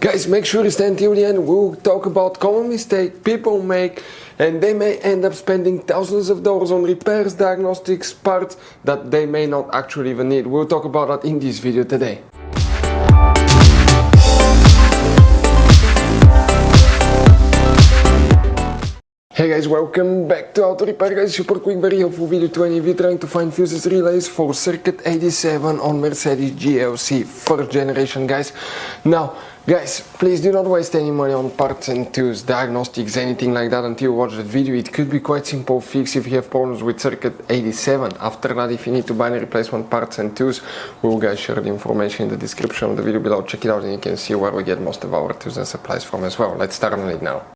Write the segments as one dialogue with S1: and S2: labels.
S1: Guys, make sure you stay until the end. We'll talk about common mistakes people make, and they may end up spending thousands of dollars on repairs, diagnostics, parts that they may not actually even need. We'll talk about that in this video today. Hey guys, welcome back to Auto Repair guys. Super quick, very helpful video to any of you trying to find fuses relays for circuit 87 on Mercedes GLC 4th generation guys. Now guys, please do not waste any money on parts and tools, diagnostics, anything like that until you watch the video. It could be quite simple fix if you have problems with circuit 87. After that, if you need to buy any replacement parts and tools, we will guys share the information in the description of the video below. Check it out and you can see where we get most of our tools and supplies from as well. Let's start on it now.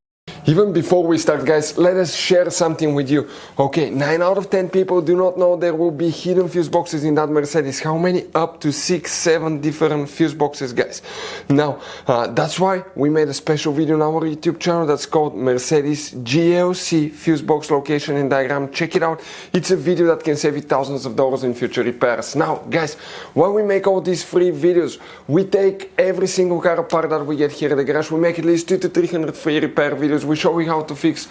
S1: Even before we start guys, let us share something with you. Okay, 9 out of 10 people do not know there will be hidden fuse boxes in that Mercedes. How many? Up to 6-7 different fuse boxes guys. Now, that's why we made a special video on our YouTube channel that's called Mercedes GLC fuse box location and diagram. Check it out. It's a video that can save you thousands of dollars in future repairs. Now guys, when we make all these free videos, we take every single car apart that we get here at the garage. We make at least 200 to 300 free repair videos. We show you how to fix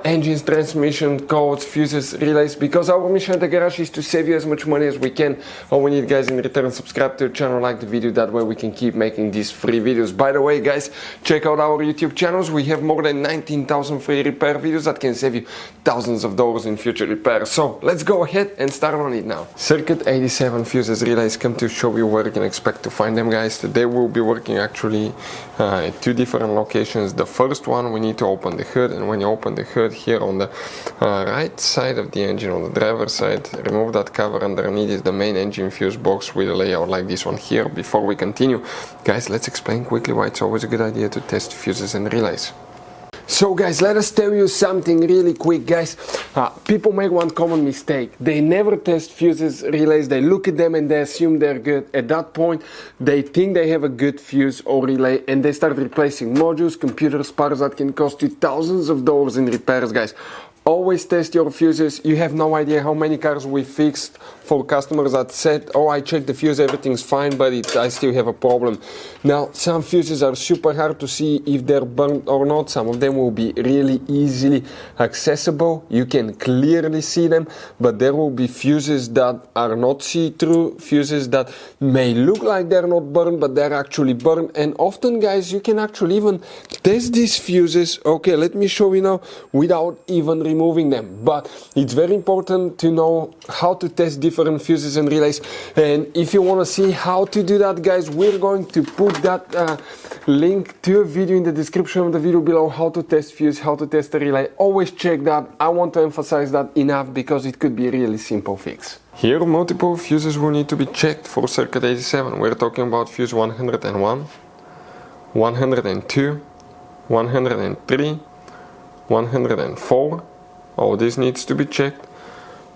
S1: engines, transmission, codes, fuses, relays, because our mission at the garage is to save you as much money as we can. All we need guys in return, subscribe to the channel, like the video, that way we can keep making these free videos. By the way guys, check out our YouTube channels. We have more than 19,000 free repair videos that can save you thousands of dollars in future repairs. So let's go ahead and start on it now. Circuit 87 fuses relays come to show you where you can expect to find them guys. Today we'll be working actually at 2 different locations. The first one, we need to open the hood, and when you open the hood here on the right side of the engine, on the driver's side, remove that cover. Underneath is the main engine fuse box with a layout like this one here. Before we continue guys, let's explain quickly why it's always a good idea to test fuses and relays. So guys, let us tell you something really quick guys. People make one common mistake. They never test fuses, relays. They look at them and they assume they're good. At that point, they think they have a good fuse or relay and they start replacing modules, computers, parts that can cost you thousands of dollars in repairs guys. Always test your fuses. You have no idea how many cars we fixed for customers that said, oh, I checked the fuse, everything's fine, but I still have a problem. Now, some fuses are super hard to see if they're burnt or not. Some of them will be really easily accessible. You can clearly see them, but there will be fuses that are not see-through, fuses that may look like they're not burned, but they're actually burned. And often, guys, you can actually even test these fuses. Okay, let me show you now without even removing them. But it's very important to know how to test different fuses and relays, and if you want to see how to do that guys, we're going to put that link to a video in the description of the video below, how to test fuse, how to test a relay. Always check that. I want to emphasize that enough because it could be a really simple fix. Here multiple fuses will need to be checked for circuit 87. We're talking about fuse 101, 102, 103, 104. All this needs to be checked.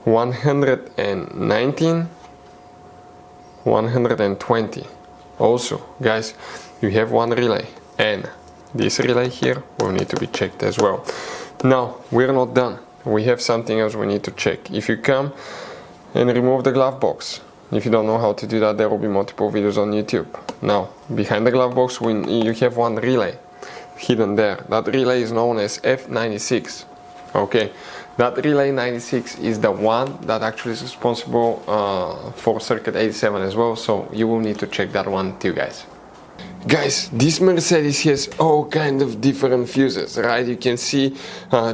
S1: 119, 120. Also guys, you have one relay, and this relay here will need to be checked as well. Now we're not done, we have something else we need to check. If you come and remove the glove box, if you don't know how to do that, there will be multiple videos on YouTube. Now behind the glove box you have one relay hidden there. That relay is known as F96. Okay, that relay 96 is the one that actually is responsible for circuit 87 as well, so you will need to check that one too guys. Guys, this Mercedes has all kind of different fuses, right? You can see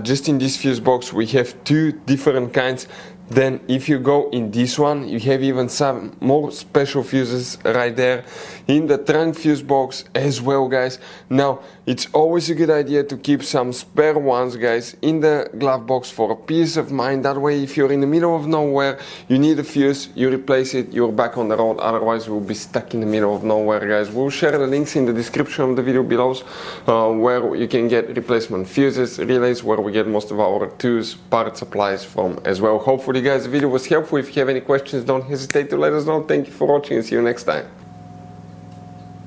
S1: just in this fuse box we have 2 different kinds. Then if you go in this one, you have even some more special fuses right there in the trunk fuse box as well guys. Now it's always a good idea to keep some spare ones guys in the glove box for peace of mind. That way if you're in the middle of nowhere, you need a fuse, you replace it, you're back on the road. Otherwise you'll be stuck in the middle of nowhere guys. We'll share the links in the description of the video below where you can get replacement fuses, relays, where we get most of our tools, part supplies from as well. Hopefully guys the video was helpful. If you have any questions, don't hesitate to let us know. Thank you for watching and see you next time.